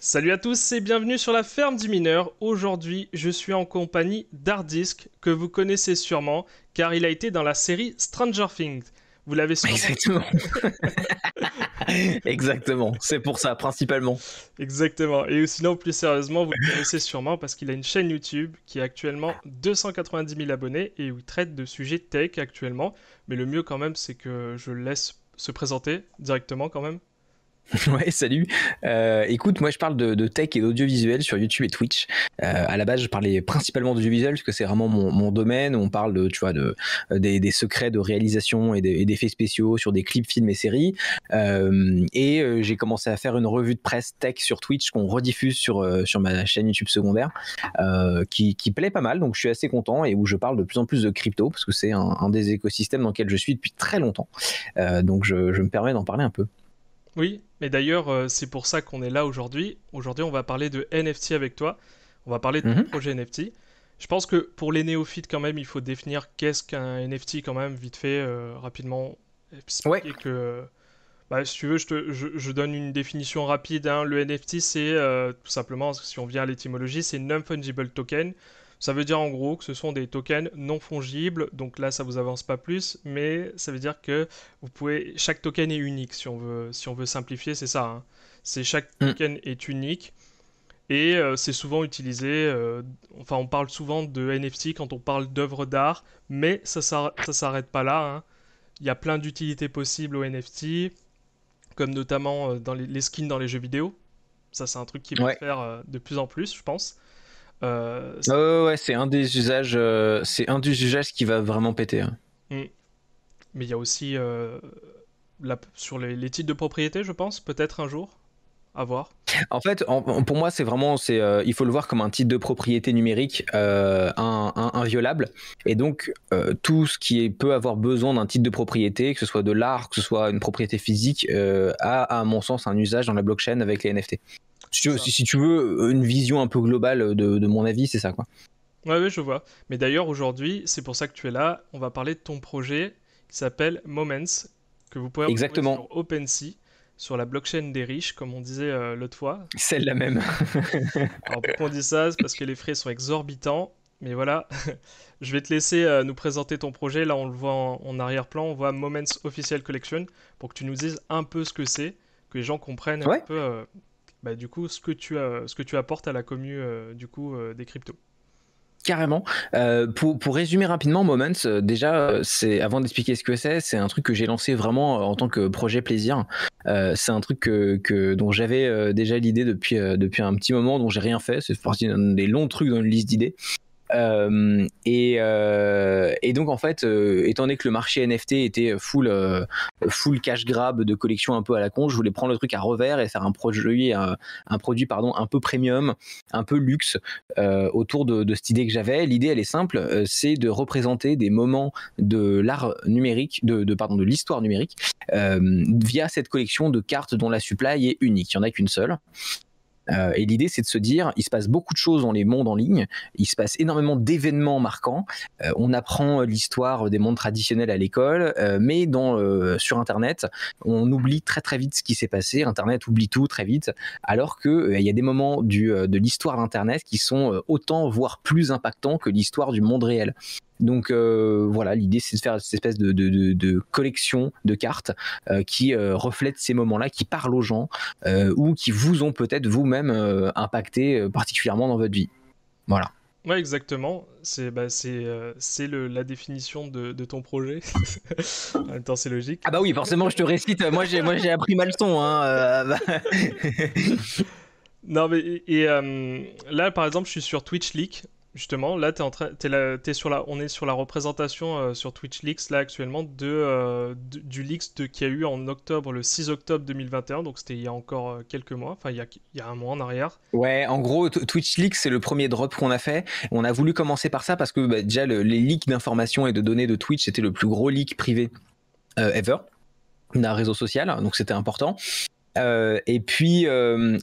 Salut à tous et bienvenue sur la ferme du mineur. Aujourd'hui, je suis en compagnie d'Hardisk, que vous connaissez sûrement, car il a été dans la série Stranger Things. Vous l'avez sûrement... Exactement. Exactement. C'est pour ça, principalement. Exactement. Et sinon, plus sérieusement, vous le connaissez sûrement parce qu'il a une chaîne YouTube qui a actuellement 290 000 abonnés et où il traite de sujets tech actuellement. Mais le mieux quand même, c'est que je le laisse se présenter directement quand même. Ouais, salut. Écoute, moi je parle de tech et d'audiovisuel sur YouTube et Twitch. À la base, je parlais principalement d'audiovisuel parce que c'est vraiment mon domaine. On parle des secrets de réalisation et d'effets spéciaux sur des clips, films et séries. J'ai commencé à faire une revue de presse tech sur Twitch qu'on rediffuse sur ma chaîne YouTube secondaire, qui plaît pas mal. Donc je suis assez content et où je parle de plus en plus de crypto parce que c'est un des écosystèmes dans lequel je suis depuis très longtemps. Donc je me permets d'en parler un peu. Oui, mais d'ailleurs, c'est pour ça qu'on est là aujourd'hui. Aujourd'hui, on va parler de NFT avec toi. On va parler de ton Mhm. projet NFT. Je pense que pour les néophytes, quand même, il faut définir qu'est-ce qu'un NFT, quand même, vite fait, rapidement. Ouais. Expliquer que, bah, si tu veux, je donne une définition rapide, hein. Le NFT, c'est tout simplement, si on vient à l'étymologie, c'est Non-Fungible Token. Ça veut dire en gros que ce sont des tokens non fongibles. Donc là, ça vous avance pas plus, mais ça veut dire que chaque token est unique. Si on veut simplifier, c'est ça, hein. C'est chaque Mm. token est unique et c'est souvent utilisé. Enfin, on parle souvent de NFT quand on parle d'œuvres d'art, mais ça s'arrête pas là, hein. Il y a plein d'utilités possibles au NFT, comme notamment dans les skins dans les jeux vidéo. Ça, c'est un truc qui va se Ouais. faire de plus en plus, je pense. Euh, Ouais, c'est un des usages, qui va vraiment péter, hein. hmm. Mais il y a aussi sur les titres de propriété, je pense, peut-être un jour, à voir. En fait, pour moi, il faut le voir comme un titre de propriété numérique, inviolable. Et donc, tout ce peut avoir besoin d'un titre de propriété, que ce soit de l'art, que ce soit une propriété physique, à mon sens, un usage dans la blockchain avec les NFT. C'est ça. Si tu veux une vision un peu globale de mon avis, c'est ça, quoi. Ouais, ouais, je vois. Mais d'ailleurs, aujourd'hui, c'est pour ça que tu es là. On va parler de ton projet qui s'appelle Moments, que vous pouvez retrouver Exactement, sur OpenSea, sur la blockchain des riches, comme on disait l'autre fois. celle-là même. Alors pourquoi on dit ça? C'est parce que les frais sont exorbitants. Mais voilà, je vais te laisser nous présenter ton projet. Là, on le voit en arrière-plan. On voit Moments Official Collection pour que tu nous dises un peu ce que c'est, que les gens comprennent un Ouais. peu, bah, du coup, ce que tu apportes à la commu du coup, des cryptos. Carrément. Pour résumer rapidement, Moments, déjà, c'est avant d'expliquer ce que c'est un truc que j'ai lancé vraiment en tant que projet plaisir. C'est un truc dont j'avais déjà l'idée depuis un petit moment, dont j'ai rien fait. C'est parti d'un des longs trucs dans une liste d'idées. Et donc en fait, étant donné que le marché NFT était full cash grab de collection un peu à la con, je voulais prendre le truc à revers et faire un produit pardon, un peu premium, un peu luxe, autour de cette idée que j'avais. L'idée, elle est simple, c'est de représenter des moments de l'art numérique, de l'histoire numérique, via cette collection de cartes dont la supply est unique. Il n'y en a qu'une seule. Et l'idée, c'est de se dire, il se passe beaucoup de choses dans les mondes en ligne, il se passe énormément d'événements marquants, on apprend l'histoire des mondes traditionnels à l'école, mais sur Internet, on oublie très très vite ce qui s'est passé, Internet oublie tout très vite, alors qu'il y a des moments de l'histoire d'Internet qui sont autant, voire plus impactants que l'histoire du monde réel. Donc voilà, l'idée c'est de faire cette espèce de collection de cartes qui reflètent ces moments-là, qui parlent aux gens, ou qui vous ont peut-être vous-même impacté particulièrement dans votre vie. Voilà. Ouais, exactement. C'est la définition de ton projet. En même temps, c'est logique. Ah bah oui, forcément, je te récite. Moi j'ai appris ma leçon, hein. Non, mais là, par exemple, je suis sur Twitch Leaks. Justement, là, on est sur la représentation sur Twitch Leaks, là, actuellement, du Leaks qu'il y a eu en octobre, le 6 octobre 2021. Donc, c'était il y a encore quelques mois. Enfin, il y a un mois en arrière. Ouais, en gros, Twitch Leaks, c'est le premier drop qu'on a fait. On a voulu commencer par ça parce que déjà, les leaks d'informations et de données de Twitch, c'était le plus gros leak privé ever d'un réseau social. Donc, c'était important. Et puis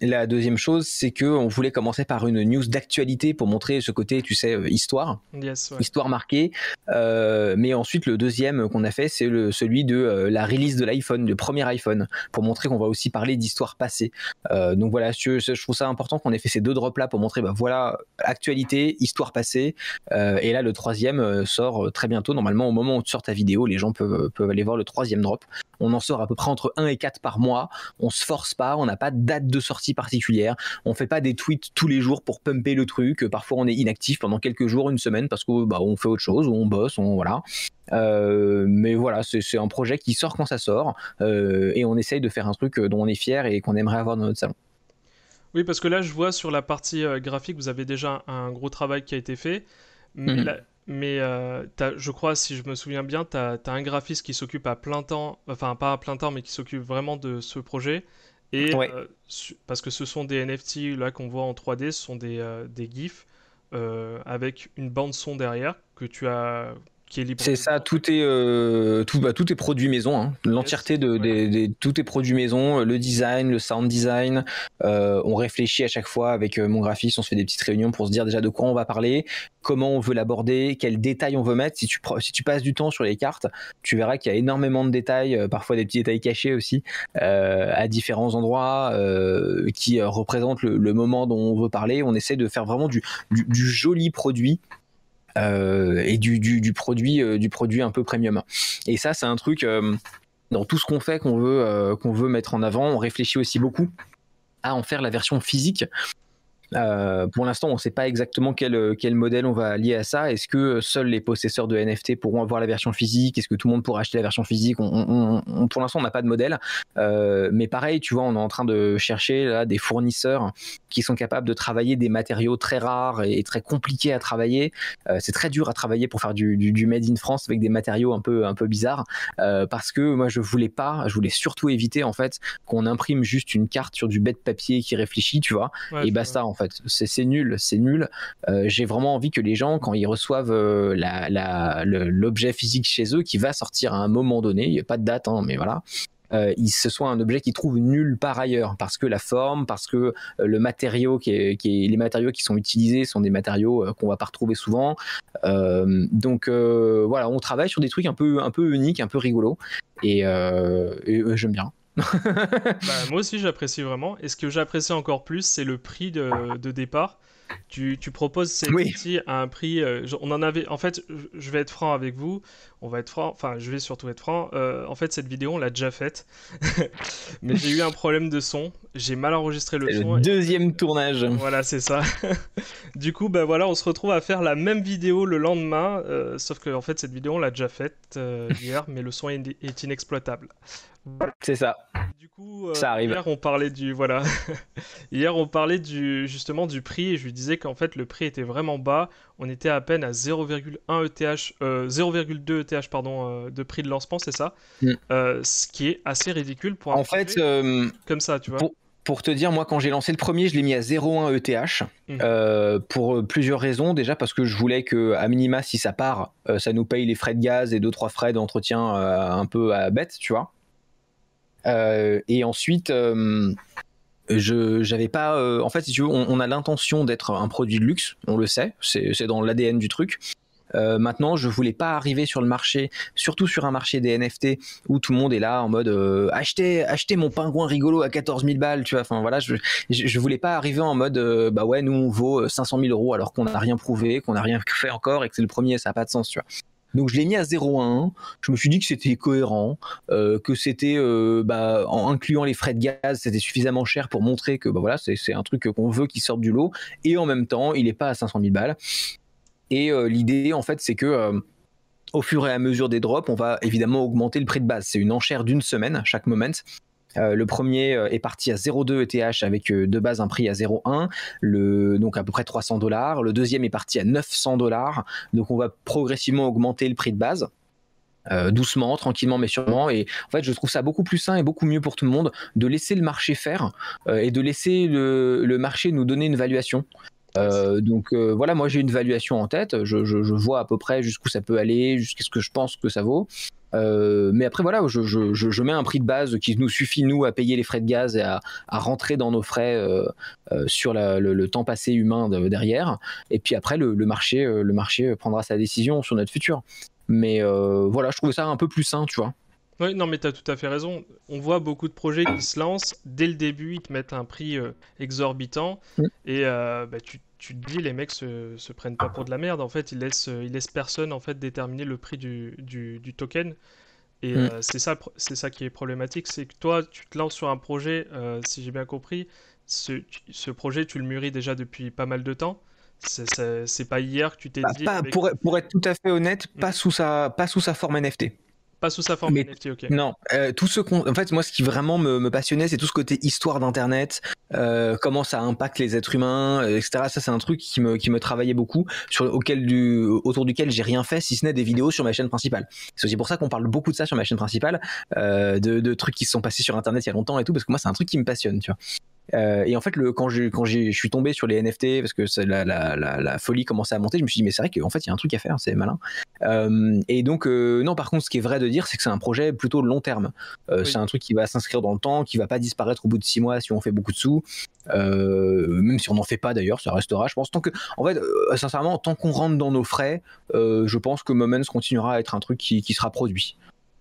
la deuxième chose, c'est que on voulait commencer par une news d'actualité pour montrer ce côté, tu sais, histoire. Yes, ouais. Histoire marquée, mais ensuite le deuxième qu'on a fait, c'est celui de la release de l'iPhone, le premier iPhone, pour montrer qu'on va aussi parler d'histoire passée. Donc voilà, je trouve ça important qu'on ait fait ces deux drops là pour montrer, bah voilà, actualité, histoire passée, et là le troisième sort très bientôt. Normalement, au moment où tu sors ta vidéo, les gens peuvent aller voir le troisième drop. On en sort à peu près entre 1 et 4 par mois. On se force pas, on n'a pas de date de sortie particulière. On fait pas des tweets tous les jours pour pumper le truc. Parfois, on est inactif pendant quelques jours, une semaine, parce que bah, on fait autre chose, ou on bosse, voilà. Mais voilà, c'est un projet qui sort quand ça sort, et on essaye de faire un truc dont on est fier et qu'on aimerait avoir dans notre salon. Oui, parce que là, je vois sur la partie graphique, vous avez déjà un gros travail qui a été fait. Mais, je crois, si je me souviens bien, tu as un graphiste qui s'occupe à plein temps, enfin pas à plein temps, mais qui s'occupe vraiment de ce projet. Et Ouais. parce que ce sont des NFT là qu'on voit en 3D, ce sont des GIFs avec une bande son derrière que tu as, qui est libre. C'est ça, tout est tout est produit maison, hein. L'entièreté tout est produit maison, le design, le sound design. On réfléchit à chaque fois avec mon graphiste, on se fait des petites réunions pour se dire déjà de quoi on va parler, comment on veut l'aborder, quels détails on veut mettre. Si tu passes du temps sur les cartes, tu verras qu'il y a énormément de détails, parfois des petits détails cachés aussi, à différents endroits, qui représentent le moment dont on veut parler. On essaie de faire vraiment du joli produit. Et du produit un peu premium. Et ça, c'est un truc dans tout ce qu'on fait qu'on veut mettre en avant. On réfléchit aussi beaucoup à en faire la version physique. Pour l'instant, on ne sait pas exactement quel modèle on va lier à ça. Est-ce que seuls les possesseurs de NFT pourront avoir la version physique? Est-ce que tout le monde pourra acheter la version physique? Pour l'instant, on n'a pas de modèle. Mais pareil, tu vois, on est en train de chercher là, des fournisseurs qui sont capables de travailler des matériaux très rares et très compliqués à travailler. C'est très dur à travailler pour faire du made in France avec des matériaux un peu bizarres. Parce que moi, je voulais surtout éviter en fait qu'on imprime juste une carte sur du bête papier qui réfléchit, tu vois, et basta. En fait, c'est nul. J'ai vraiment envie que les gens, quand ils reçoivent l'objet physique chez eux, qui va sortir à un moment donné, il n'y a pas de date, hein, mais voilà, ce soit un objet qu'ils trouvent nulle part ailleurs, parce que la forme, parce que le matériau les matériaux qui sont utilisés sont des matériaux qu'on va pas retrouver souvent. Donc voilà, on travaille sur des trucs un peu uniques, un peu rigolos, et j'aime bien. Bah, moi aussi j'apprécie vraiment, et ce que j'apprécie encore plus, c'est le prix de départ. Tu proposes ces outils à un prix, on en avait, en fait, je vais être franc avec vous, on va être franc, enfin je vais surtout être franc, en fait cette vidéo on l'a déjà faite, mais j'ai eu un problème de son, j'ai mal enregistré le son. Le deuxième tournage. Voilà, c'est ça. Du coup, bah voilà, on se retrouve à faire la même vidéo le lendemain, sauf que en fait cette vidéo on l'a déjà faite hier, mais le son est inexploitable. C'est ça. Du coup, ça arrive. Hier on parlait hier on parlait justement du prix, et je lui disais qu'en fait le prix était vraiment bas. On était à peine à 0,1 ETH, 0,2 ETH pardon, de prix de lancement, c'est ça. Ce qui est assez ridicule pour un projet comme ça, tu vois. Pour te dire, moi, quand j'ai lancé le premier, je l'ai mis à 0,1 ETH pour plusieurs raisons. Déjà parce que je voulais que, à minima, si ça part, ça nous paye les frais de gaz et 2-3 frais d'entretien un peu à bête, tu vois. Et ensuite, j'avais pas. En fait, si tu veux, on a l'intention d'être un produit de luxe, on le sait, c'est dans l'ADN du truc. Maintenant, je voulais pas arriver sur le marché, surtout sur un marché des NFT où tout le monde est là en mode achetez mon pingouin rigolo à 14 000 balles, tu vois. Enfin voilà, je voulais pas arriver en mode bah ouais, nous on vaut 500 000 euros alors qu'on n'a rien prouvé, qu'on n'a rien fait encore et que c'est le premier, ça a pas de sens, tu vois. Donc je l'ai mis à 0,1. Je me suis dit que c'était cohérent, que c'était en incluant les frais de gaz, c'était suffisamment cher pour montrer que bah voilà, c'est un truc qu'on veut qui sorte du lot, et en même temps, il est pas à 500 000 balles. Et l'idée, en fait, c'est que au fur et à mesure des drops, on va évidemment augmenter le prix de base. C'est une enchère d'une semaine, chaque moment. Le premier est parti à 0,2 ETH avec de base un prix à 0,1, donc à peu près $300. Le deuxième est parti à $900, donc on va progressivement augmenter le prix de base. Doucement, tranquillement mais sûrement, et en fait je trouve ça beaucoup plus sain et beaucoup mieux pour tout le monde de laisser le marché faire et de laisser le marché nous donner une valuation. Donc voilà, moi j'ai une valuation en tête, je vois à peu près jusqu'où ça peut aller, jusqu'à ce que je pense que ça vaut. Mais après voilà, je mets un prix de base qui nous suffit nous à payer les frais de gaz et à rentrer dans nos frais sur le temps passé humain derrière. Et puis après le marché prendra sa décision sur notre futur. Mais voilà, je trouve ça un peu plus sain, tu vois. Oui, non, mais tu as tout à fait raison. On voit beaucoup de projets qui se lancent. Dès le début, ils te mettent un prix exorbitant. Mm. Et bah, tu te dis, les mecs se prennent pas pour de la merde. En fait, ils laissent personne en fait, déterminer le prix du token. Et Mm. c'est ça qui est problématique. C'est que toi, tu te lances sur un projet, si j'ai bien compris. Ce projet, tu le mûris déjà depuis pas mal de temps. C'est pas hier que tu t'es dit, Pas, avec... pour être tout à fait honnête, Mhm. pas sous sa forme NFT. Pas sous sa forme Mais NFT, ok. non, en fait, moi, ce qui vraiment me passionnait, c'est tout ce côté histoire d'Internet, comment ça impacte les êtres humains, etc. Ça, c'est un truc qui me travaillait beaucoup, autour duquel j'ai rien fait, si ce n'est des vidéos sur ma chaîne principale. C'est aussi pour ça qu'on parle beaucoup de ça sur ma chaîne principale, de trucs qui se sont passés sur Internet il y a longtemps et tout, parce que moi, c'est un truc qui me passionne, tu vois. Et en fait, quand je suis tombé sur les NFT, parce que la folie commençait à monter, je me suis dit, mais c'est vrai qu'en fait, il y a un truc à faire, c'est malin. Et donc, non, par contre, ce qui est vrai de dire, c'est que c'est un projet plutôt long terme. Oui. C'est un truc qui va s'inscrire dans le temps, qui va pas disparaître au bout de 6 mois si on fait beaucoup de sous. Même si on n'en fait pas d'ailleurs, ça restera, je pense. En fait, sincèrement, tant qu'on rentre dans nos frais, je pense que Moments continuera à être un truc qui sera produit.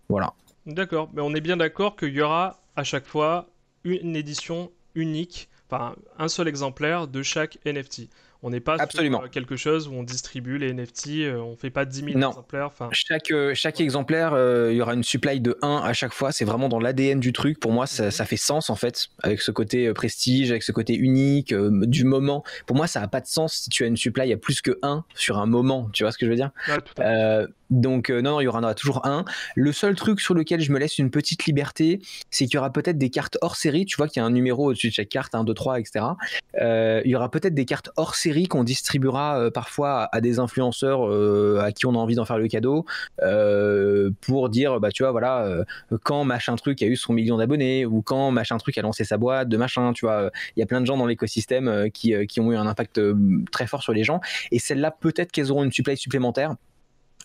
Voilà. D'accord, mais on est bien d'accord qu'il y aura à chaque fois une édition unique, enfin un seul exemplaire de chaque NFT. On n'est pas sur Absolument. quelque chose où on distribue les NFT, on fait pas 10 000 Non. exemplaires. Enfin, Chaque exemplaire, il y aura une supply de 1 à chaque fois. C'est vraiment dans l'ADN du truc. Pour moi, ça fait sens en fait, avec ce côté prestige, avec ce côté unique, du moment. Pour moi, ça n'a pas de sens si tu as une supply à plus que 1 sur un moment. Tu vois ce que je veux dire? ouais, tout à fait. Donc non, il y aura toujours un. Le seul truc sur lequel je me laisse une petite liberté, c'est qu'il y aura peut-être des cartes hors série. Tu vois qu'il y a un numéro au-dessus de chaque carte, 1, 2, 3, etc. Il y aura peut-être des cartes hors série qu'on distribuera parfois à des influenceurs à qui on a envie d'en faire le cadeau, pour dire, bah tu vois, voilà, quand machin truc a eu son million d'abonnés, ou quand machin truc a lancé sa boîte de machin, tu vois. Il y a plein de gens dans l'écosystème qui ont eu un impact très fort sur les gens. Et celles-là, peut-être qu'elles auront une supply supplémentaire.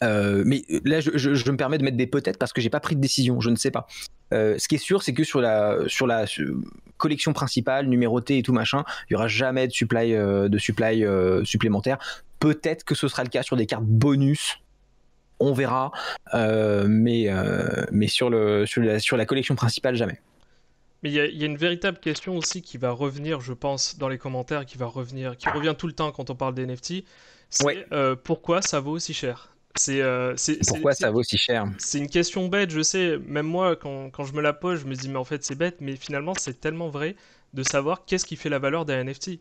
Mais là, je me permets de mettre des peut-être parce que j'ai pas pris de décision, je ne sais pas. Ce qui est sûr, c'est que sur la collection principale, numérotée et tout machin, il y aura jamais de supply supplémentaire. Peut-être que ce sera le cas sur des cartes bonus, on verra, mais sur la collection principale, jamais. Mais il y a une véritable question aussi qui va revenir, je pense, dans les commentaires, qui revient tout le temps quand on parle des NFT, c'est Ouais. Pourquoi ça vaut aussi cher? Pourquoi ça vaut si cher? C'est une question bête, je sais. Même moi, quand je me la pose, je me dis, mais en fait, c'est bête. Mais finalement, c'est tellement vrai de savoir qu'est-ce qui fait la valeur d'un NFT.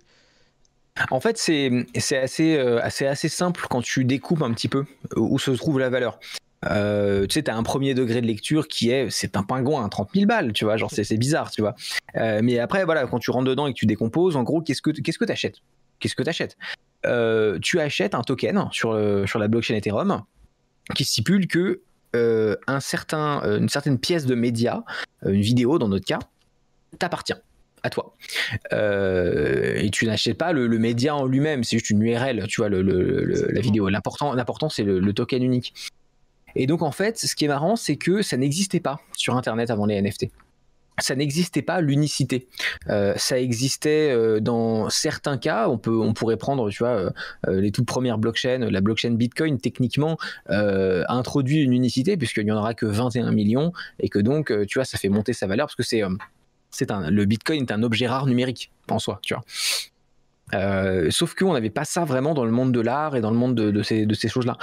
En fait, c'est assez simple quand tu découpes un petit peu où se trouve la valeur. Tu sais, t'as un premier degré de lecture c'est un pingouin à 30 000 balles, tu vois, genre c'est bizarre, tu vois. Mais après, voilà, quand tu rentres dedans et que tu décomposes, en gros, qu'est-ce que t'achètes? Qu'est-ce que t'achètes? Tu achètes un token sur la blockchain Ethereum qui stipule que une certaine pièce de média, une vidéo dans notre cas, t'appartient à toi. Et tu n'achètes pas le média en lui-même, c'est juste une URL, tu vois, la vidéo. L'important, c'est le token unique. Et donc, en fait, ce qui est marrant, c'est que ça n'existait pas sur Internet avant les NFT. Ça n'existait pas l'unicité. Ça existait dans certains cas. On pourrait prendre, tu vois, les toutes premières blockchains. La blockchain Bitcoin, techniquement, a introduit une unicité puisqu'il n'y en aura que 21 millions et que donc, tu vois, ça fait monter sa valeur parce que le Bitcoin est un objet rare numérique en soi, tu vois. Sauf qu'on n'avait pas ça vraiment dans le monde de l'art et dans le monde de ces choses-là.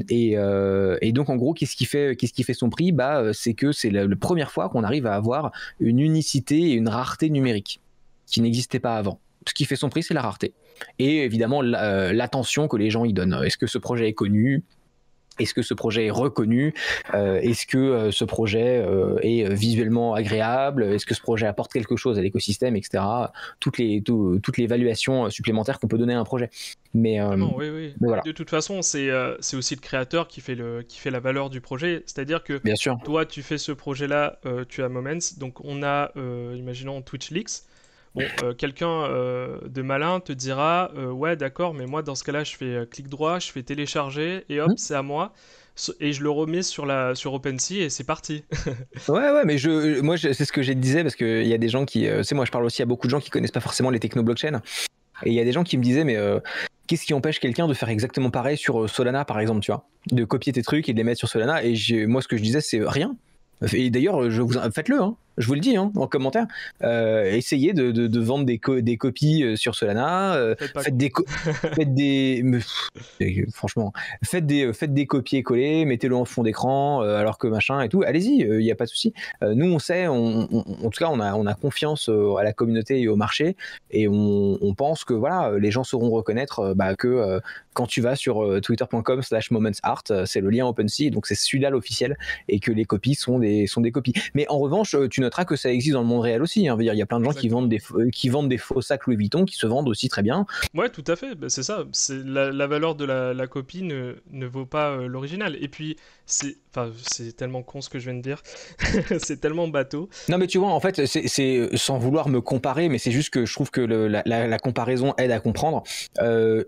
Et donc en gros, qu'est-ce qui fait son prix? C'est que c'est la première fois qu'on arrive à avoir une unicité et une rareté numérique qui n'existait pas avant. Ce qui fait son prix, c'est la rareté. Et évidemment, l'attention que les gens y donnent. Est-ce que ce projet est connu? Est-ce que ce projet est reconnu? Est-ce que ce projet est visuellement agréable? Est-ce que ce projet apporte quelque chose à l'écosystème, etc. Toutes les évaluations supplémentaires qu'on peut donner à un projet. Mais Oui. voilà. De toute façon, c'est aussi le créateur qui fait la valeur du projet. C'est-à-dire que Bien sûr. toi, tu fais ce projet-là, tu as Moments. Donc, on a, imaginons, Twitch Leaks. Bon, quelqu'un de malin te dira ouais, d'accord, mais moi, dans ce cas-là, je fais clic droit, je fais télécharger et hop, c'est à moi. et je le remets sur OpenSea et c'est parti. Ouais, mais c'est ce que je disais parce qu'il y a des gens qui, tu sais, moi je parle aussi à beaucoup de gens qui connaissent pas forcément les techno blockchain et il y a des gens qui me disaient mais qu'est-ce qui empêche quelqu'un de faire exactement pareil sur Solana par exemple, tu vois, de copier tes trucs et de les mettre sur Solana et moi ce que je disais c'est rien. Et d'ailleurs, faites-le, hein, je vous le dis hein, en commentaire. Essayez de vendre des copies sur Solana. Franchement, faites des copier-coller, mettez-le en fond d'écran, alors que machin et tout. Allez-y, il n'y a pas de souci. Nous, on sait, en tout cas, on a confiance à la communauté et au marché, et on pense que voilà, les gens sauront reconnaître que quand tu vas sur twitter.com/momentsart, c'est le lien OpenSea, donc c'est celui-là l'officiel, et que les copies sont des copies. Mais en revanche, tu noteras que ça existe dans le monde réel aussi. Hein. Il y a plein de gens qui vendent des faux sacs Louis Vuitton qui se vendent aussi très bien. Ouais, tout à fait, bah, c'est ça. C'est la valeur de la copie ne vaut pas l'original. Et puis, c'est tellement con ce que je viens de dire. C'est tellement bateau. Non mais tu vois, en fait, c'est sans vouloir me comparer, mais c'est juste que je trouve que la comparaison aide à comprendre.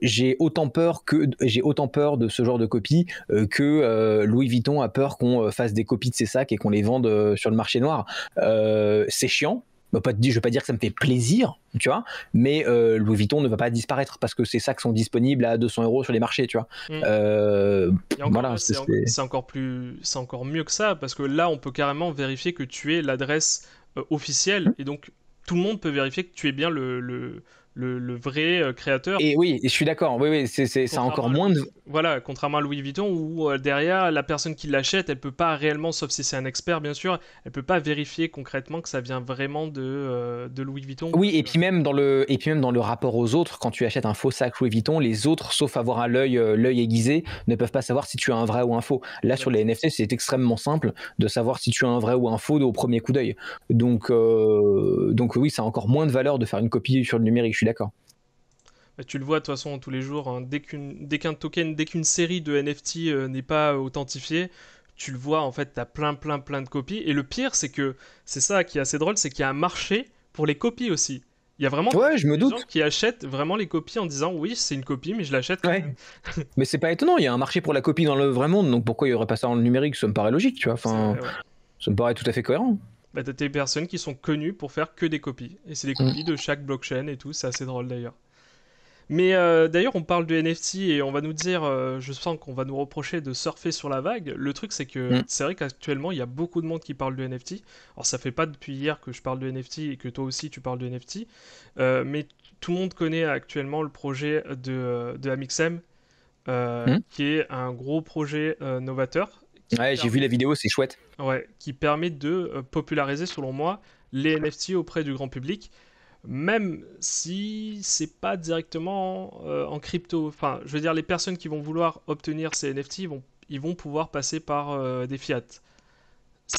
J'ai autant peur de ce genre de copie que Louis Vuitton a peur qu'on fasse des copies de ses sacs et qu'on les vende sur le marché noir. C'est chiant. Je vais pas dire que ça me fait plaisir, tu vois, mais Louis Vuitton ne va pas disparaître parce que ces sacs sont disponibles à 200 € sur les marchés, tu vois. Et encore, Voilà, c'est encore mieux que ça parce que là, on peut carrément vérifier que tu es l'adresse officielle et donc tout le monde peut vérifier que tu es bien le vrai créateur. Et oui, je suis d'accord. Oui, c'est encore moins de. Voilà, contrairement à Louis Vuitton où derrière la personne qui l'achète, elle peut pas réellement, sauf si c'est un expert bien sûr, elle peut pas vérifier concrètement que ça vient vraiment de Louis Vuitton. Oui, et puis même dans le rapport aux autres, quand tu achètes un faux sac Louis Vuitton, les autres, sauf avoir l'œil aiguisé, ne peuvent pas savoir si tu as un vrai ou un faux. Là, sur les NFT, c'est extrêmement simple de savoir si tu as un vrai ou un faux au premier coup d'œil. Donc oui, ça a encore moins de valeur de faire une copie sur le numérique. Je suis d'accord. Bah, tu le vois de toute façon tous les jours, hein, dès qu'un token, dès qu'une série de NFT n'est pas authentifiée, tu le vois en fait, t'as plein de copies. Et le pire, c'est que c'est ça qui est assez drôle, c'est qu'il y a un marché pour les copies aussi. Il y a vraiment Ouais, je me des gens doute. qui achètent vraiment les copies en disant oui, c'est une copie, mais je l'achète quand Ouais. même. Mais c'est pas étonnant, il y a un marché pour la copie dans le vrai monde, donc pourquoi il y aurait pas ça dans le numérique? Ça me paraît logique, tu vois. C'est Enfin, vrai, ouais. ça me paraît tout à fait cohérent. Bah, t'as des personnes qui sont connues pour faire que des copies. Et c'est des copies de chaque blockchain et tout, c'est assez drôle d'ailleurs. Mais d'ailleurs, on parle de NFT et on va nous dire, je sens qu'on va nous reprocher de surfer sur la vague. Le truc, c'est que Mm. c'est vrai qu'actuellement, il y a beaucoup de monde qui parle de NFT. Alors, ça fait pas depuis hier que je parle de NFT et que toi aussi tu parles de NFT, mais tout le monde connaît actuellement le projet de Amixem, Mm. qui est un gros projet novateur Ouais, j'ai vu la vidéo, c'est chouette. qui permet de populariser, selon moi, les NFT auprès du grand public même si c'est pas directement en crypto. Enfin, je veux dire, les personnes qui vont vouloir obtenir ces NFT, ils vont pouvoir passer par des fiat.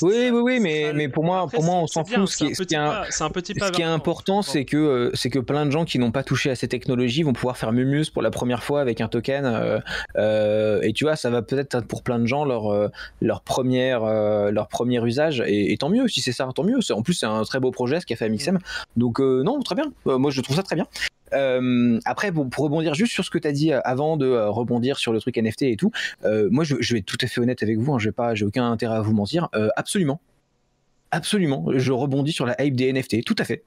Oui, C'est ça. mais pour Après, moi, on c'est s'en bien, fout. c'est un petit pas Ce qui est vers l'avant, important, c'est que plein de gens qui n'ont pas touché à ces technologies vont pouvoir faire Mumuse pour la première fois avec un token. Et tu vois, ça va peut-être être pour plein de gens leur premier usage. Et tant mieux si c'est ça, tant mieux. En plus, c'est un très beau projet ce qu'a fait Amixem. Donc non, très bien. Moi, je trouve ça très bien. Après, pour rebondir juste sur ce que tu as dit avant de rebondir sur le truc NFT et tout, moi je vais être tout à fait honnête avec vous, hein, j'ai aucun intérêt à vous mentir, absolument. Absolument, je rebondis sur la hype des NFT, tout à fait.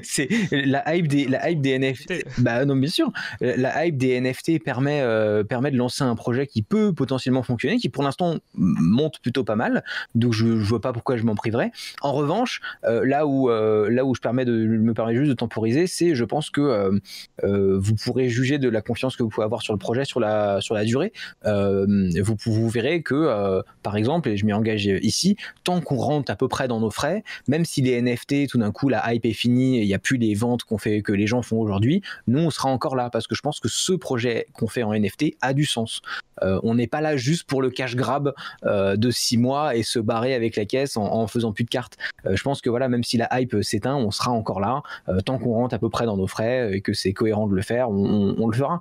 C'est la hype des NFT. Bah non, bien sûr. La hype des NFT permet de lancer un projet qui peut potentiellement fonctionner, qui pour l'instant monte plutôt pas mal. Donc je vois pas pourquoi je m'en priverais. En revanche, là où me permet juste de temporiser, c'est je pense que vous pourrez juger de la confiance que vous pouvez avoir sur le projet sur la durée. Vous verrez que par exemple, et je m'y engage ici, tant qu'on rentre à peu près dans nos frais, même si les NFT, tout d'un coup, la hype est finie et il n'y a plus les ventes que les gens font aujourd'hui, nous, on sera encore là parce que je pense que ce projet qu'on fait en NFT a du sens. On n'est pas là juste pour le cash grab de 6 mois et se barrer avec la caisse en faisant plus de cartes. Je pense que voilà, même si la hype s'éteint, on sera encore là. Tant qu'on rentre à peu près dans nos frais et que c'est cohérent de le faire, on le fera.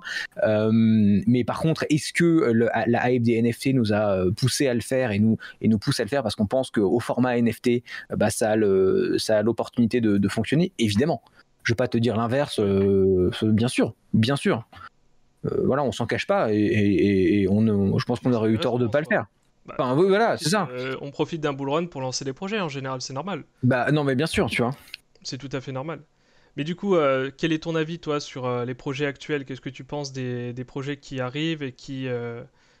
Mais par contre, est-ce que la hype des NFT nous a poussé à le faire et nous pousse à le faire parce qu'on pense qu'au format NFT, ça a l'opportunité de fonctionner? Évidemment. Je ne vais pas te dire l'inverse, bien sûr. voilà, on s'en cache pas et je pense qu'on aurait eu tort de pas le faire. Bah, Enfin, oui, voilà, c'est ça. On profite d'un bull run pour lancer des projets en général, c'est normal. Bah non, mais bien sûr, tu vois. C'est tout à fait normal. Mais du coup, quel est ton avis, toi, sur les projets actuels? Qu'est-ce que tu penses des projets qui arrivent et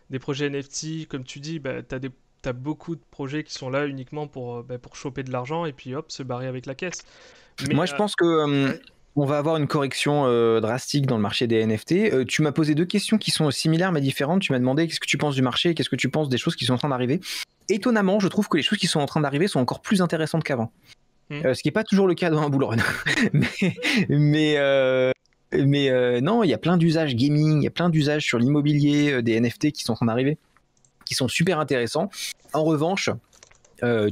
des projets NFT, comme tu dis, bah, t'as beaucoup de projets qui sont là uniquement pour choper de l'argent et puis hop, se barrer avec la caisse. Mais, Moi, je pense que ouais. on va avoir une correction drastique dans le marché des NFT. Tu m'as posé 2 questions qui sont similaires mais différentes. Tu m'as demandé qu'est-ce que tu penses du marché et qu'est-ce que tu penses des choses qui sont en train d'arriver. Étonnamment, je trouve que les choses qui sont en train d'arriver sont encore plus intéressantes qu'avant. Ce qui n'est pas toujours le cas dans un bull run. mais non, il y a plein d'usages gaming, il y a plein d'usages sur l'immobilier des NFT qui sont en train d'arriver, qui sont super intéressants. En revanche,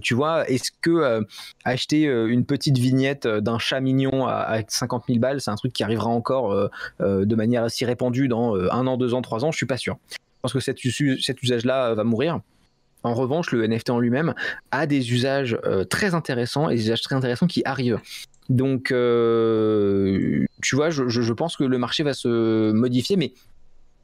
tu vois, est-ce que acheter une petite vignette d'un chat mignon à 50 000 balles, c'est un truc qui arrivera encore de manière assez répandue dans 1 an, 2 ans, 3 ans? Je suis pas sûr. Je pense que cet usage-là va mourir. En revanche, le NFT en lui-même a des usages très intéressants et des usages très intéressants qui arrivent. Donc, tu vois, je pense que le marché va se modifier, mais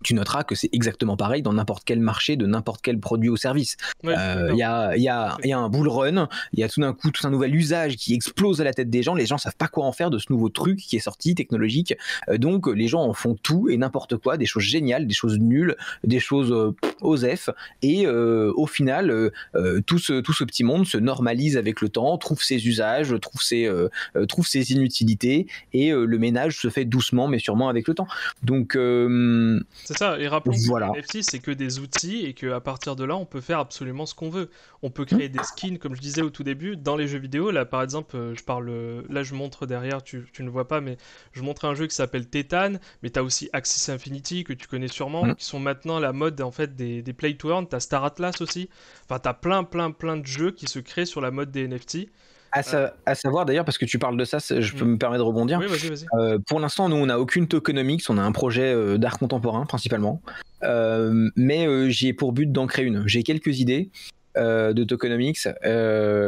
tu noteras que c'est exactement pareil dans n'importe quel marché de n'importe quel produit ou service. Ouais, Il y a un bull run, il y a tout d'un coup tout un nouvel usage qui explose à la tête des gens. Les gens savent pas quoi en faire de ce nouveau truc qui est sorti, technologique. Donc les gens en font tout et n'importe quoi, des choses géniales, des choses nulles, des choses osef. Et au final, tout ce petit monde se normalise avec le temps, trouve ses usages, trouve ses inutilités, et le ménage se fait doucement mais sûrement avec le temps. Donc c'est ça, et rappelons voilà. que les NFT, c'est que des outils et qu'à partir de là, on peut faire absolument ce qu'on veut. On peut créer des skins, comme je disais au tout début, dans les jeux vidéo. Là, par exemple, là, je montre derrière, tu ne vois pas, mais je montre un jeu qui s'appelle Titan, mais tu as aussi Axis Infinity, que tu connais sûrement, qui sont maintenant à la mode, en fait, des Play to Earn. Tu as Star Atlas aussi. Enfin, tu as plein de jeux qui se créent sur la mode des NFT. À savoir d'ailleurs, parce que tu parles de ça, je peux me permettre de rebondir. Oui, vas-y. Pour l'instant, nous, on n'a aucune tokenomics, on a un projet d'art contemporain principalement, mais j'ai pour but d'en créer une. J'ai quelques idées de tokenomics.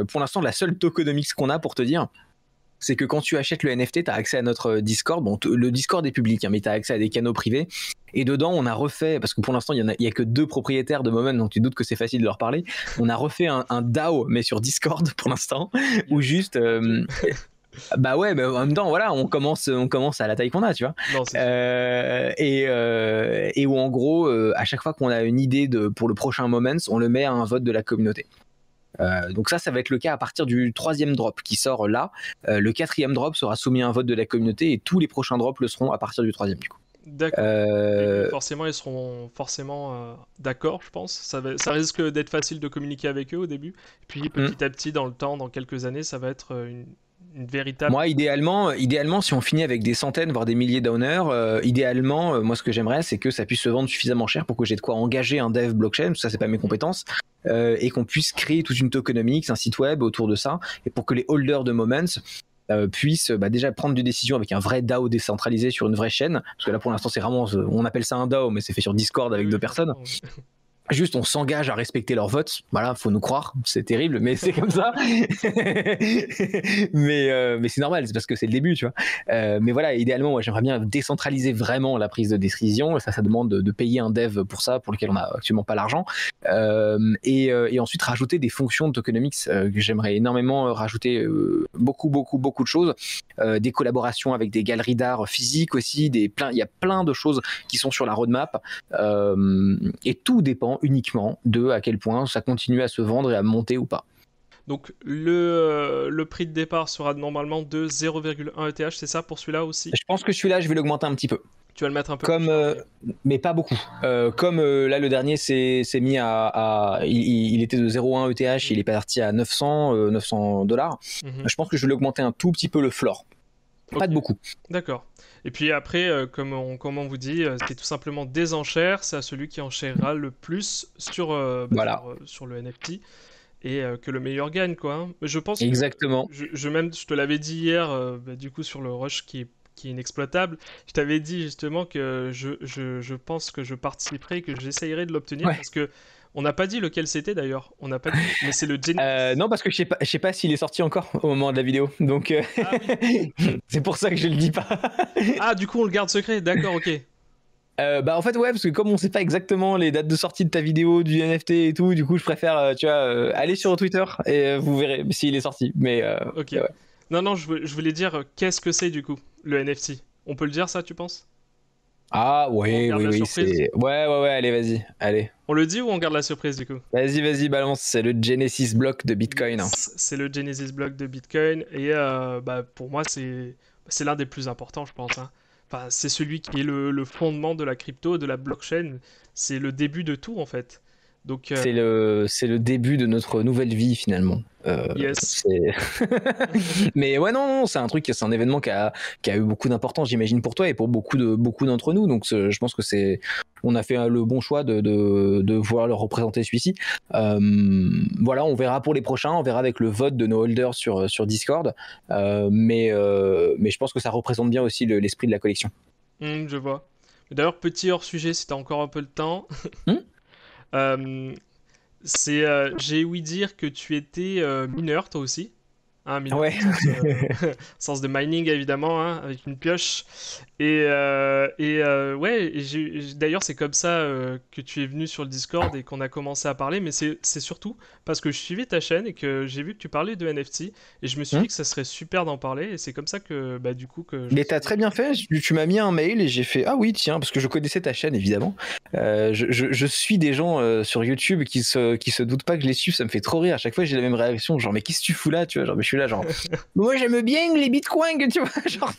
Pour l'instant, la seule tokenomics qu'on a, pour te dire, c'est que quand tu achètes le NFT, tu as accès à notre Discord. Bon, le Discord est public, hein, mais tu as accès à des canaux privés. Et dedans, on a refait, parce que pour l'instant, il y a que 2 propriétaires de Moment, donc tu doutes que c'est facile de leur parler. On a refait un DAO, mais sur Discord pour l'instant, où juste... bah ouais, mais en même temps, voilà, on commence à la taille qu'on a, tu vois. Non, c'est et où en gros, à chaque fois qu'on a une idée pour le prochain Moments, on le met à un vote de la communauté. Donc ça va être le cas à partir du 3e drop qui sort là. Le 4e drop sera soumis à un vote de la communauté et tous les prochains drops le seront à partir du 3e du coup. D'accord. Forcément, ils seront forcément d'accord, je pense. Ça risque d'être facile de communiquer avec eux au début. Et puis petit à petit, dans le temps, dans quelques années, ça va être une véritable... Moi, idéalement, si on finit avec des centaines, voire des milliers d'owners, idéalement, moi, ce que j'aimerais, c'est que ça puisse se vendre suffisamment cher pour que j'ai de quoi engager un dev blockchain, ça, c'est pas mes compétences, et qu'on puisse créer toute une tokenomics, un site web autour de ça, et pour que les holders de Moments puissent déjà prendre des décisions avec un vrai DAO décentralisé sur une vraie chaîne, parce que là, pour l'instant, c'est vraiment, on appelle ça un DAO, mais c'est fait sur Discord avec 2 personnes. Juste, on s'engage à respecter leur vote. Voilà, faut nous croire. C'est terrible, mais c'est comme ça. mais c'est normal, c'est parce que c'est le début, tu vois. Mais voilà, idéalement, moi, j'aimerais bien décentraliser vraiment la prise de décision. Ça demande de payer un dev pour ça, pour lequel on n'a actuellement pas l'argent. Et ensuite, rajouter des fonctions de tokenomics que j'aimerais énormément rajouter beaucoup de choses. Des collaborations avec des galeries d'art physiques aussi. Il y a plein de choses qui sont sur la roadmap. Et tout dépend uniquement de à quel point ça continue à se vendre et à monter ou pas. Donc le prix de départ sera normalement de 0,1 ETH, c'est ça pour celui-là aussi? Je pense que celui-là, je vais l'augmenter un petit peu. Tu vas le mettre un peu comme, mais pas beaucoup. Comme là, le dernier s'est mis il était de 0,1 ETH, il est parti à 900 $. Je pense que je vais l'augmenter un tout petit peu le floor. Pas de beaucoup. D'accord. Et puis après, comme on vous dit, c'est tout simplement des enchères. C'est à celui qui enchérera le plus sur le NFT et que le meilleur gagne, quoi. Hein. Je pense exactement. Que je te l'avais dit hier, du coup sur le rush qui est inexploitable. Je t'avais dit justement que je pense que je participerai, que j'essayerai de l'obtenir parce que on n'a pas dit lequel c'était d'ailleurs. On n'a pas dit, mais c'est le Genesis. Non, parce que je sais pas s'il est sorti encore au moment de la vidéo. Donc, c'est pour ça que je le dis pas. Ah, du coup, on le garde secret. D'accord, ok. Bah en fait ouais, parce que comme on sait pas exactement les dates de sortie de ta vidéo, du NFT et tout, du coup je préfère tu vois aller sur Twitter et vous verrez s'il est sorti. Mais Ok. ouais. Non, non, je voulais dire, qu'est-ce que c'est du coup, le NFT? On peut le dire ça, tu penses? Ah Ou on ouais, garde oui la oui, surprise? c'est ouais, allez vas-y, allez. On le dit ou on garde la surprise du coup? Vas-y, balance, c'est le Genesis block de Bitcoin. Yes, c'est le Genesis Block de Bitcoin et bah, pour moi c'est l'un des plus importants je pense, hein. Enfin, c'est celui qui est le fondement de la crypto, de la blockchain. C'est le début de tout en fait. Donc C'est le début de notre nouvelle vie finalement. yes. C'est mais ouais non, c'est un truc, c'est un événement qui a eu beaucoup d'importance, j'imagine pour toi et pour beaucoup d'entre nous. Donc je pense que on a fait le bon choix de vouloir le représenter celui-ci. Voilà, on verra pour les prochains, on verra avec le vote de nos holders sur Discord. Mais je pense que ça représente bien aussi l'esprit de la collection. Je vois. D'ailleurs, petit hors sujet si t'as encore un peu le temps. Hmm. Euh, j'ai ouï dire que tu étais mineur toi aussi. Hein, mineur Ouais. sens de mining évidemment, hein, avec une pioche. Ouais, d'ailleurs c'est comme ça que tu es venu sur le Discord et qu'on a commencé à parler, mais c'est surtout parce que je suivais ta chaîne et que j'ai vu que tu parlais de NFT et je me suis Hmm. dit que ça serait super d'en parler et c'est comme ça que bah, du coup que je Mais suis t'as très bien fait, tu m'as mis un mail et j'ai fait ah oui tiens, parce que je connaissais ta chaîne évidemment. Je suis des gens sur YouTube qui se doutent pas que je les suis, ça me fait trop rire. À chaque fois j'ai la même réaction, genre mais qu'est-ce que tu fous là, tu vois, genre mais je suis là genre moi j'aime bien les bitcoins, tu vois, genre.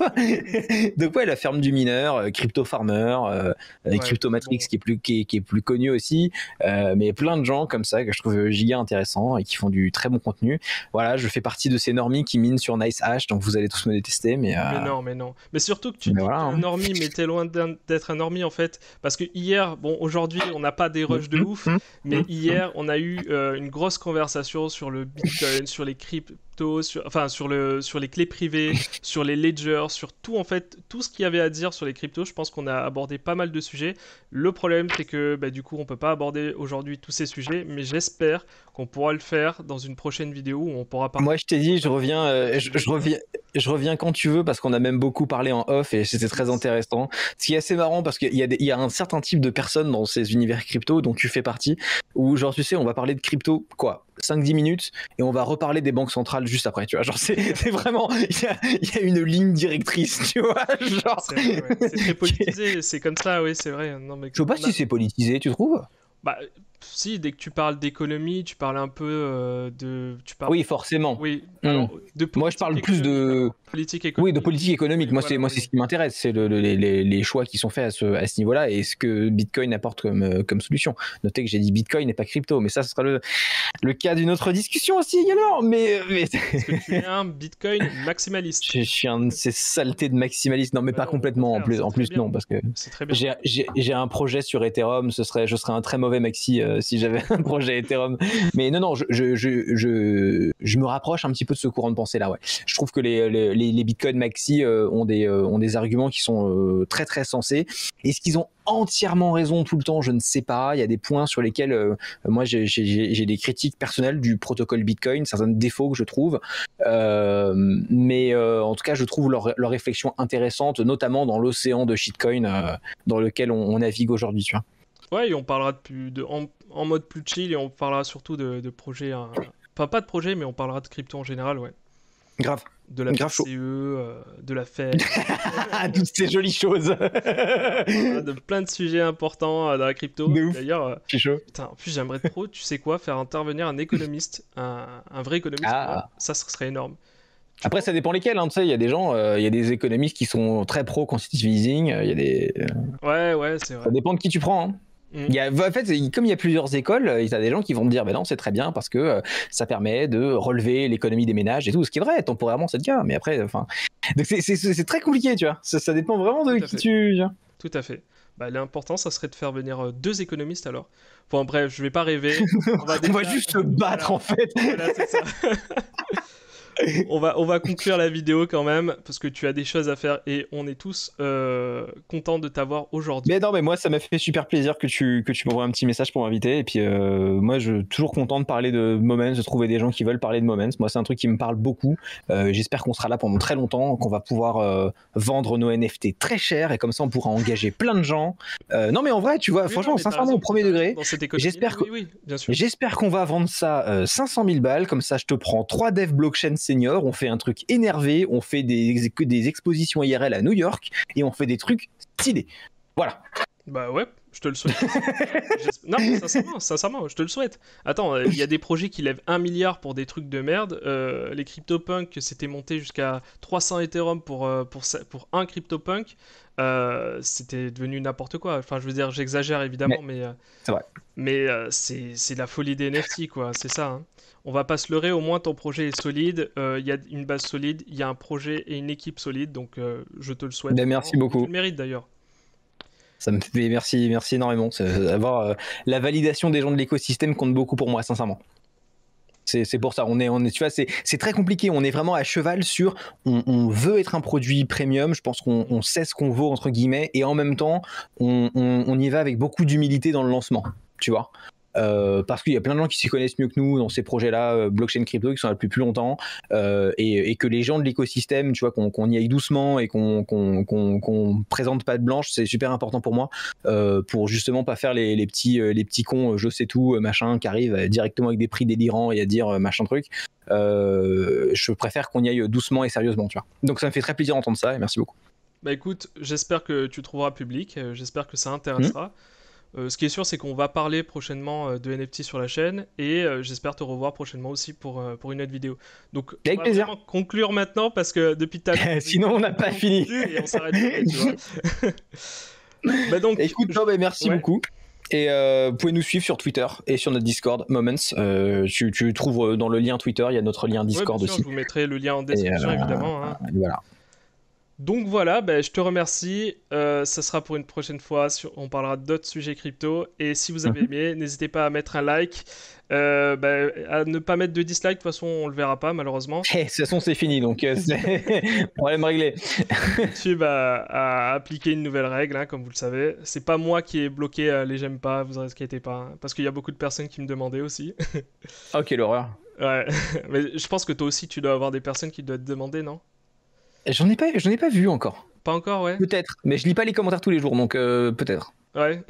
Donc ouais, la ferme du mineur, Crypto Farmer, ouais, Crypto Matrix bon. qui est plus connu aussi, mais plein de gens comme ça que je trouve giga intéressants et qui font du très bon contenu. Voilà, je fais partie de ces normies qui minent sur Nice Hash, donc vous allez tous me détester, Mais non, mais non. Mais surtout que tu mais dis que voilà. t'es un Hein. normie, mais t'es loin d'être un normie en fait. Parce que hier, bon, aujourd'hui, on n'a pas des rushs de ouf, mais hier, on a eu une grosse conversation sur le Bitcoin, sur les cryptos, enfin, sur les clés privées, sur les ledgers, sur tout en fait, tout ce qu'il y avait à dire sur les cryptos. Je pense qu'on a abordé pas mal de sujets. Le problème, c'est que bah, du coup, on peut pas aborder aujourd'hui tous ces sujets, mais j'espère qu'on pourra le faire dans une prochaine vidéo où on pourra parler. Moi, je t'ai dit, je reviens, je reviens quand tu veux parce qu'on a même beaucoup parlé en off et c'était très intéressant. Ce qui est assez marrant parce qu'il y a un certain type de personnes dans ces univers crypto dont tu fais partie où, genre, tu sais, on va parler de crypto, quoi, 5-10 minutes et on va reparler des banques centrales juste après, tu vois. Genre, c'est vraiment, il y a une ligne directrice, tu vois. Genre. C'est vrai, ouais. C'est très politisé, c'est comme ça, oui, c'est vrai. Non, mais Je sais pas si c'est politisé, tu trouves? bah, si, dès que tu parles d'économie, tu parles un peu Tu parles... Oui, forcément. Oui, alors, de Moi, je politique parle plus économique, de. alors. Politique Oui, de économique. politique économique. Oui, Moi, voilà, c'est oui. ce qui m'intéresse, c'est les choix qui sont faits à ce niveau-là et ce que Bitcoin apporte comme solution. Notez que j'ai dit Bitcoin et pas crypto, mais ça, ce sera le cas d'une autre discussion aussi également. Mais... Parce que tu es un Bitcoin maximaliste. je suis un de ces saletés de maximaliste. Non, mais Bah pas non, au complètement. contraire, c'est En très plus, bien. non, parce que C'est très bien. j'ai un projet sur Ethereum. Je serais un très mauvais maxi si j'avais un projet Ethereum. Mais non, je me rapproche un petit peu de ce courant de pensée là. Ouais. Je trouve que les Bitcoin maxi ont des arguments qui sont très très sensés. Est-ce qu'ils ont entièrement raison tout le temps? Je ne sais pas. Il y a des points sur lesquels moi j'ai des critiques personnelles du protocole Bitcoin, certains défauts que je trouve. Mais en tout cas, je trouve leur réflexion intéressante, notamment dans l'océan de shitcoin dans lequel on navigue aujourd'hui. Tu vois. Ouais, et on parlera en mode plus chill et on parlera surtout de projets. Enfin, pas de projets, mais on parlera de crypto en général, ouais. Grave. De la Grave chaud. BCE, de la Fed. Toutes ces jolies choses. Voilà, de plein de sujets importants dans la crypto. De ouf. D'ailleurs, Je suis chaud. putain, en plus j'aimerais trop, tu sais quoi, faire intervenir un économiste, un vrai économiste. Ah. Ça serait énorme. Après, ça dépend lesquels. Hein, tu sais, il y a des gens, il y a des économistes qui sont très pro quantitative easing. Il y a des. Ouais, c'est vrai. Ça dépend de qui tu prends. Hein. En fait, comme il y a plusieurs écoles, il y a des gens qui vont te dire, ben non, c'est très bien parce que ça permet de relever l'économie des ménages et tout, ce qui est vrai, temporairement c'est le cas, mais après, enfin, c'est très compliqué, tu vois. Ça dépend vraiment de qui tu. Tout à fait. Bah, l'important, ça serait de faire venir 2 économistes alors. Bon, bref, je vais pas rêver. On va juste se battre en fait. Voilà, c'est ça. On va conclure la vidéo quand même, parce que tu as des choses à faire et on est tous contents de t'avoir aujourd'hui. Mais non, mais moi, ça m'a fait super plaisir que tu m'envoies un petit message pour m'inviter. Et puis, moi, je suis toujours content de parler de Moments, de trouver des gens qui veulent parler de Moments. Moi, c'est un truc qui me parle beaucoup. J'espère qu'on sera là pendant très longtemps, qu'on va pouvoir vendre nos NFT très cher et comme ça, on pourra engager plein de gens. Non, mais en vrai, tu vois, Oui, franchement, non, mais t'as sincèrement, raison, au premier t'as raison. degré, Dans cette économie, oui, bien sûr. j'espère qu'on va vendre ça 500 000 balles. Comme ça, je te prends 3 devs blockchain seniors. On fait un truc énervé. On fait des expositions IRL à New York et on fait des trucs stylés. Voilà. Bah ouais, je te le souhaite. Non, sincèrement, je te le souhaite. Attends, il y a des projets qui lèvent 1 milliard pour des trucs de merde. Les CryptoPunk, c'était monté jusqu'à 300 Ethereum pour un CryptoPunk. C'était devenu n'importe quoi. Enfin, je veux dire, j'exagère évidemment, c'est vrai. Mais c'est la folie des NFT, quoi. C'est ça, hein. On va pas se leurrer, au moins ton projet est solide. Il y a une base solide, il y a un projet et une équipe solide. Donc, je te le souhaite. Ben, merci beaucoup. Tu le mérites d'ailleurs. Ça me fait merci énormément. Avoir la validation des gens de l'écosystème compte beaucoup pour moi, sincèrement. C'est pour ça. On est, tu vois, c'est très compliqué. On est vraiment à cheval sur. On veut être un produit premium. Je pense qu'on sait ce qu'on vaut entre guillemets, et en même temps, on y va avec beaucoup d'humilité dans le lancement. Tu vois. Parce qu'il y a plein de gens qui s'y connaissent mieux que nous dans ces projets-là, blockchain crypto, qui sont là depuis plus longtemps, et que les gens de l'écosystème, tu vois, qu'on y aille doucement et qu'on présente pas de blanche, c'est super important pour moi, pour justement pas faire les petits cons, je sais tout, machin, qui arrivent directement avec des prix délirants et à dire machin truc. Je préfère qu'on y aille doucement et sérieusement, tu vois. Donc ça me fait très plaisir d'entendre ça et merci beaucoup. Bah écoute, j'espère que tu trouveras public, j'espère que ça intéressera. Ce qui est sûr, c'est qu'on va parler prochainement de NFT sur la chaîne et j'espère te revoir prochainement aussi pour une autre vidéo. Donc, avec on va plaisir. vraiment conclure maintenant parce que depuis tout à l'heure, sinon on n'a pas fini et on s'arrête jamais, tu vois. Bah donc, écoute, merci beaucoup. Et vous pouvez nous suivre sur Twitter et sur notre Discord Moments. Tu trouves dans le lien Twitter, il y a notre lien Discord bien sûr, aussi. je vous mettrai le lien en description évidemment. Hein. Voilà. Donc voilà, je te remercie. Ça sera pour une prochaine fois. On parlera d'autres sujets crypto. Et si vous avez aimé, n'hésitez pas à mettre un like. À ne pas mettre de dislike. De toute façon, on le verra pas, malheureusement. De toute façon, c'est fini. Donc, c'est problème réglé. YouTube a appliqué une nouvelle règle, hein, comme vous le savez. C'est pas moi qui ai bloqué les j'aime pas, vous inquiétez pas. Hein, parce qu'il y a beaucoup de personnes qui me demandaient aussi. Oh, quelle horreur. Ouais. Mais je pense que toi aussi, tu dois avoir des personnes qui doivent te demander, non? J'en ai pas vu encore. Pas encore, ouais. Peut-être, mais je lis pas les commentaires tous les jours, donc peut-être. Ouais.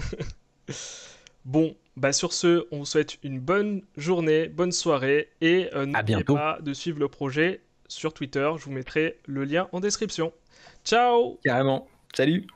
Bon, sur ce, on vous souhaite une bonne journée, bonne soirée, et n'oubliez pas de suivre le projet sur Twitter. Je vous mettrai le lien en description. Ciao! Carrément. Salut!